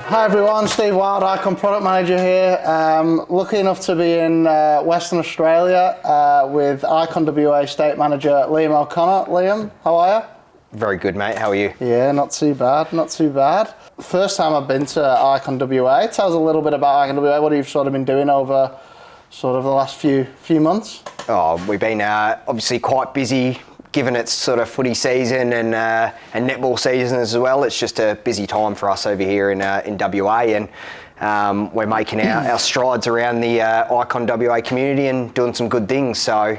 Hi everyone, Steve Wild, Icon Product Manager here. Lucky enough to be in Western Australia with Icon WA State Manager Liam O'Connor. Liam, how are you? Very good, mate. How are you? Yeah, not too bad, not too bad. First time I've been to Icon WA. Tell us a little bit about Icon WA, what you've sort of been doing over sort of the last few months. Oh, we've been obviously quite busy given it's sort of footy season and netball season as well. It's just a busy time for us over here in WA, and we're making our strides around the Icon WA community and doing some good things. So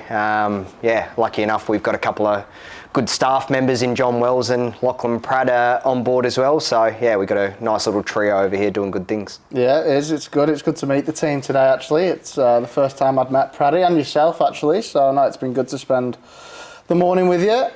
yeah, lucky enough we've got a couple of good staff members in John Wells and Lachlan Pratt on board as well. So yeah, we've got a nice little trio over here doing good things. Yeah, it is. It's good. It's good to meet the team today, actually. It's the first time I'd met Praddy and yourself, actually. So no, it's been good to spend the morning with you.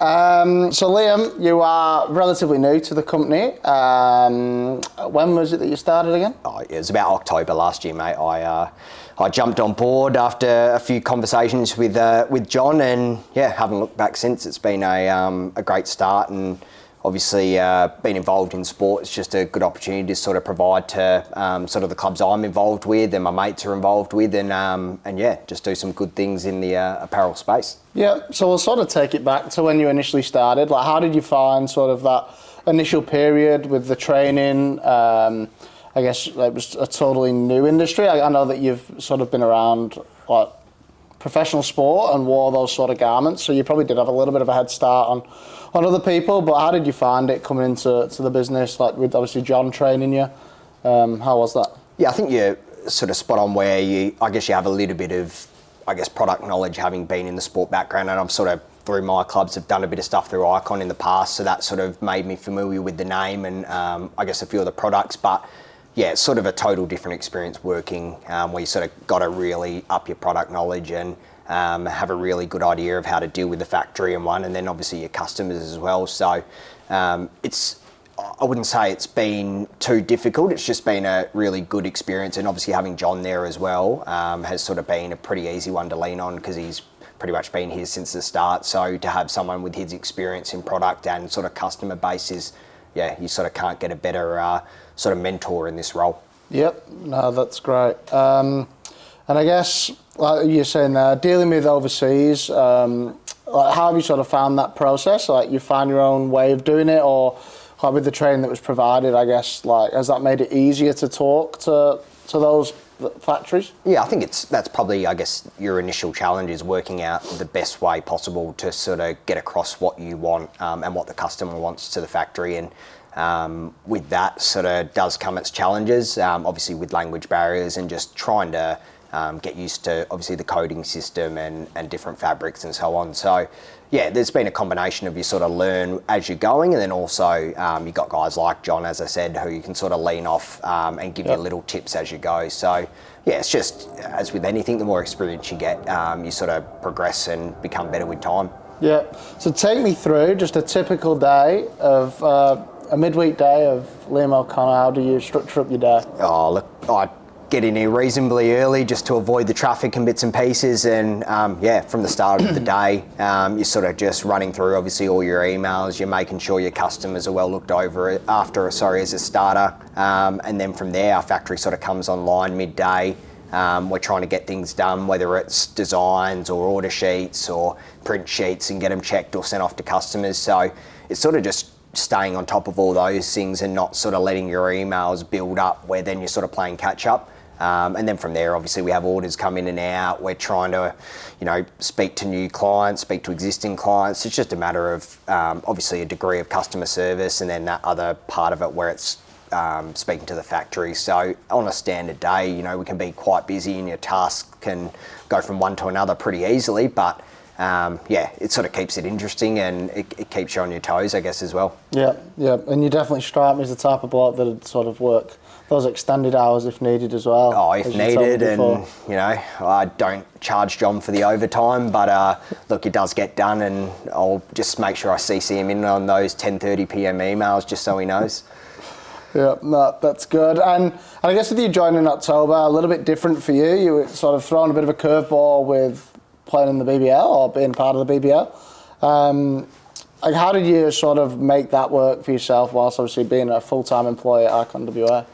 So Liam, you are relatively new to the company. When was it that you started again? Oh, it was about October last year, mate. I jumped on board after a few conversations with John, and yeah, haven't looked back since. It's been a great start, and obviously being involved in sport is just a good opportunity to sort of provide to sort of the clubs I'm involved with and my mates are involved with, and yeah, just do some good things in the apparel space. Yeah, so we'll sort of take it back to when you initially started. Like, how did you find sort of that initial period with the training? I guess it was a totally new industry. I know that you've sort of been around like professional sport and wore those sort of garments, so you probably did have a little bit of a head start on other people. But how did you find it coming into the business, like with obviously John training you? How was that? Yeah, I think you're sort of spot on where I guess you have a little bit of, I guess, product knowledge having been in the sport background, and I've sort of through my clubs have done a bit of stuff through Icon in the past, so that sort of made me familiar with the name and I guess a few of the products. But yeah, it's sort of a total different experience working where you sort of got to really up your product knowledge and have a really good idea of how to deal with the factory and then obviously your customers as well. So I wouldn't say it's been too difficult. It's just been a really good experience, and obviously having John there as well has sort of been a pretty easy one to lean on because he's pretty much been here since the start. So to have someone with his experience in product and sort of customer base is, yeah, you sort of can't get a better sort of mentor in this role. Yep, no, that's great. And I guess, like you're saying there, dealing with overseas, like how have you sort of found that process? Like you find your own way of doing it, or like with the training that was provided, I guess, like has that made it easier to talk to those factories? Yeah, I think that's probably, I guess, your initial challenge is working out the best way possible to sort of get across what you want and what the customer wants to the factory. And with that sort of does come its challenges, obviously with language barriers and just trying to get used to obviously the coding system and different fabrics and so on. So yeah, there's been a combination of you sort of learn as you're going, and then also you've got guys like John, as I said, who you can sort of lean off and give you little tips as you go. So yeah, it's just, as with anything, the more experience you get, you sort of progress and become better with time. Yeah, so take me through just a typical day of a midweek day of Liam O'Connor. How do you structure up your day? Oh, look, I get in here reasonably early just to avoid the traffic and bits and pieces, and yeah, from the start of the day, you're sort of just running through obviously all your emails, you're making sure your customers are well looked over as a starter, and then from there our factory sort of comes online midday. We're trying to get things done, whether it's designs or order sheets or print sheets, and get them checked or sent off to customers. So it's sort of just staying on top of all those things and not sort of letting your emails build up where then you're sort of playing catch up. And then from there, obviously we have orders come in and out. We're trying to, speak to new clients, speak to existing clients. It's just a matter of obviously a degree of customer service, and then that other part of it where it's speaking to the factory. So on a standard day, we can be quite busy and your task can go from one to another pretty easily, but yeah, it sort of keeps it interesting and it keeps you on your toes, I guess, as well. Yeah, and you definitely strike me as the type of bloke that would sort of work those extended hours if needed as well. Oh, if needed, and I don't charge John for the overtime, but look, it does get done, and I'll just make sure I CC him in on those 10:30 PM emails just so he knows. Yeah, no, that's good. And I guess with you joining in October, a little bit different for you. You were sort of throwing a bit of a curveball with playing in the BBL or being part of the BBL. Like, how did you sort of make that work for yourself whilst obviously being a full-time employee at Icon WA?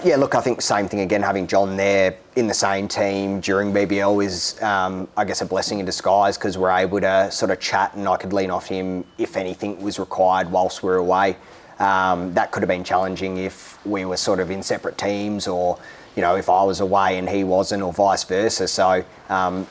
Yeah, look, I think same thing again, having John there in the same team during BBL is, I guess, a blessing in disguise because we're able to sort of chat and I could lean off him if anything was required whilst we were away. That could have been challenging if we were sort of in separate teams or, if I was away and he wasn't or vice versa. So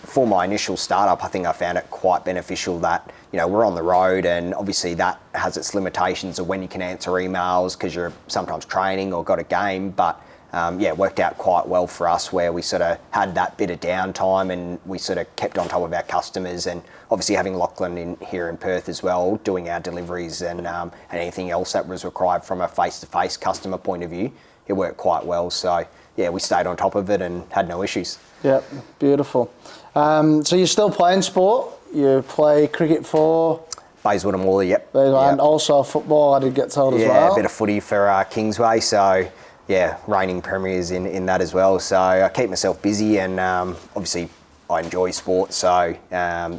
for my initial startup, I think I found it quite beneficial that, we're on the road and obviously that has its limitations of when you can answer emails because you're sometimes training or got a game. But it worked out quite well for us where we sort of had that bit of downtime and we sort of kept on top of our customers and obviously having Lachlan here in Perth as well, doing our deliveries and anything else that was required from a face-to-face customer point of view, it worked quite well. So yeah, we stayed on top of it and had no issues. Yep, beautiful. So you're still playing sport? You play cricket for? Bayswater and Morley, yep. And also football, I did get told as well. Yeah, a bit of footy for Kingsway, so yeah, reigning premiers in that as well. So I keep myself busy and obviously I enjoy sport, so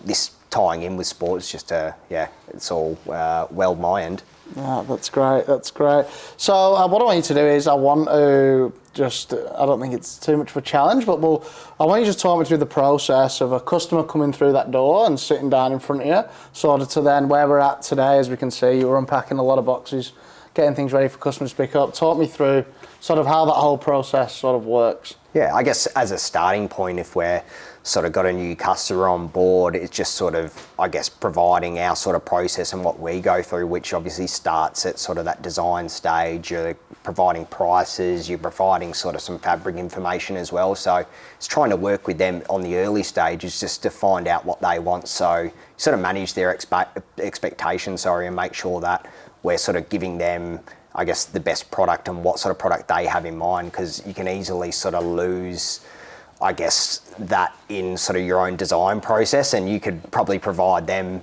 this tying in with sport is just it's all well my end. Yeah, that's great. So what I want you to do is I want to I don't think it's too much of a challenge, but I want you to just talk me through the process of a customer coming through that door and sitting down in front of you, sort of to then where we're at today. As we can see, you were unpacking a lot of boxes, getting things ready for customers to pick up. Talk me through sort of how that whole process sort of works. Yeah, I guess as a starting point, if we're sort of got a new customer on board, it's just sort of, I guess, providing our sort of process and what we go through, which obviously starts at sort of that design stage. You're providing prices, you're providing sort of some fabric information as well. So it's trying to work with them on the early stages just to find out what they want. So you sort of manage their expectations, and make sure that we're sort of giving them, I guess, the best product and what sort of product they have in mind, because you can easily sort of lose, I guess, that in sort of your own design process, and you could probably provide them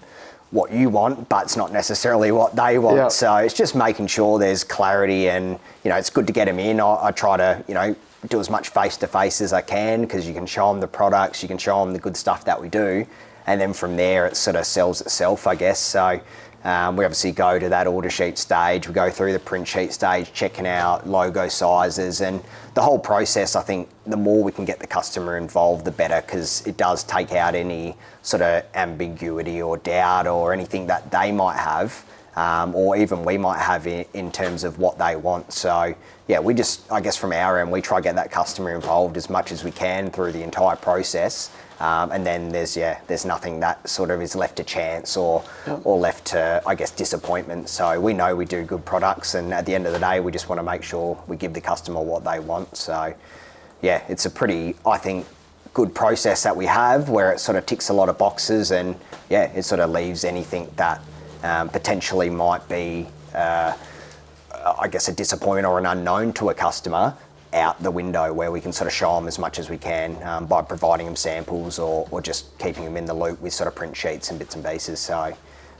what you want, but it's not necessarily what they want. Yep. So it's just making sure there's clarity and, it's good to get them in. I try to, do as much face-to-face as I can because you can show them the products, you can show them the good stuff that we do, and then from there it sort of sells itself, I guess. So we obviously go to that order sheet stage, we go through the print sheet stage, checking out logo sizes, and the whole process. I think the more we can get the customer involved, the better, because it does take out any sort of ambiguity or doubt or anything that they might have, or even we might have in terms of what they want. So yeah, we just, I guess from our end, we try to get that customer involved as much as we can through the entire process. And then there's nothing that sort of is left to chance or left to, I guess, disappointment. So we know we do good products, and at the end of the day, we just want to make sure we give the customer what they want. So yeah, it's a pretty, I think, good process that we have where it sort of ticks a lot of boxes, and yeah, it sort of leaves anything that potentially might be, I guess, a disappointment or an unknown to a customer out the window, where we can sort of show them as much as we can by providing them samples or just keeping them in the loop with sort of print sheets and bits and pieces. So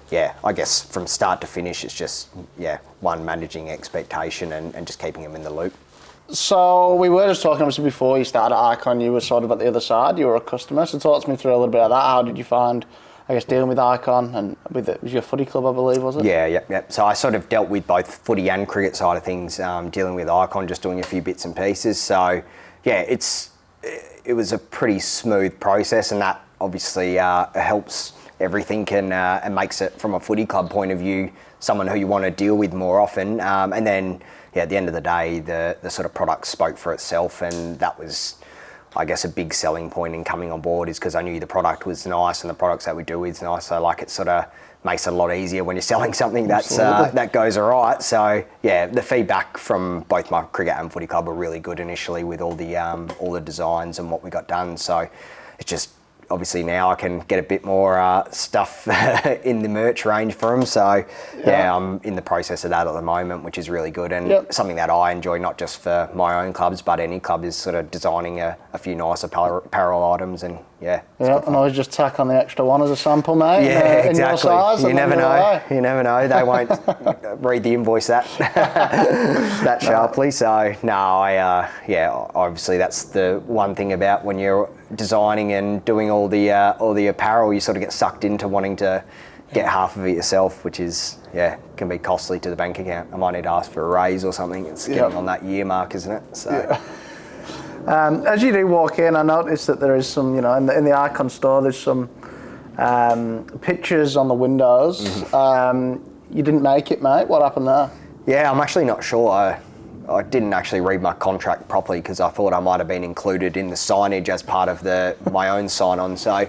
yeah, I guess from start to finish, it's just, one, managing expectation and just keeping them in the loop. So we were just talking, obviously, before you started at Icon, you were sort of at the other side, you were a customer. So talk to me through a little bit of that. How did you find, I guess, dealing with Icon and with it was your footy club, I believe, was it? Yeah, yep. So I sort of dealt with both footy and cricket side of things, dealing with Icon, just doing a few bits and pieces. So yeah, it was a pretty smooth process, and that obviously helps everything and makes it, from a footy club point of view, someone who you want to deal with more often. And then at the end of the day, the sort of product spoke for itself, and that was, I guess, a big selling point in coming on board, is because I knew the product was nice and the products that we do is nice. So like, it sort of makes it a lot easier when you're selling something that goes all right. So yeah, the feedback from both my cricket and footy club were really good initially with all the designs and what we got done. So it's just, obviously now I can get a bit more stuff in the merch range for them. So yeah, I'm in the process of that at the moment, which is really good, and something that I enjoy, not just for my own clubs, but any club, is sort of designing a few nice apparel items. And yeah, and always just tack on the extra one as a sample, mate. Yeah, exactly. In your size, you never know. You never know. They won't read the invoice that sharply. So no, obviously that's the one thing about when you're designing and doing all the apparel, you sort of get sucked into wanting to get half of it yourself, which is, can be costly to the bank account. I might need to ask for a raise or something. It's getting on that year mark, isn't it? So. As you do walk in, I noticed that there is some, in the Icon store, there's some pictures on the windows. You didn't make it, mate. What happened there? Yeah, I'm actually not sure. I didn't actually read my contract properly because I thought I might have been included in the signage as part of my own sign-on. So,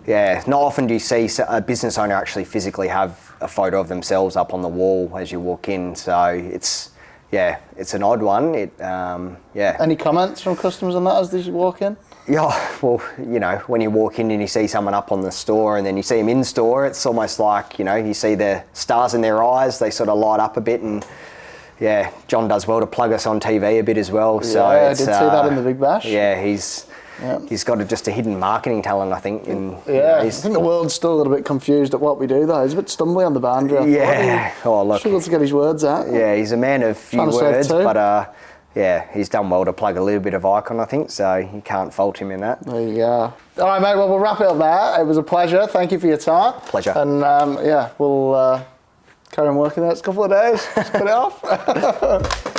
yeah, not often do you see a business owner actually physically have a photo of themselves up on the wall as you walk in. So it's an odd one. Any comments from customers on that as you walk in? Yeah, well, when you walk in and you see someone up on the store and then you see them in store, it's almost like, you see the stars in their eyes, they sort of light up a bit. And yeah, John does well to plug us on TV a bit as well. So I did see that in the Big Bash. Yeah, he's got just a hidden marketing talent, I think. And, I think the world's still a little bit confused at what we do though. He's a bit stumbly on the boundary. Look. Struggles to get his words out. Yeah, he's a man of few words, but he's done well to plug a little bit of Icon, I think, so you can't fault him in that. There you go. All right, mate, well, we'll wrap it up there. It was a pleasure. Thank you for your time. Pleasure. And, we'll carry on working the next couple of days. Just put it off.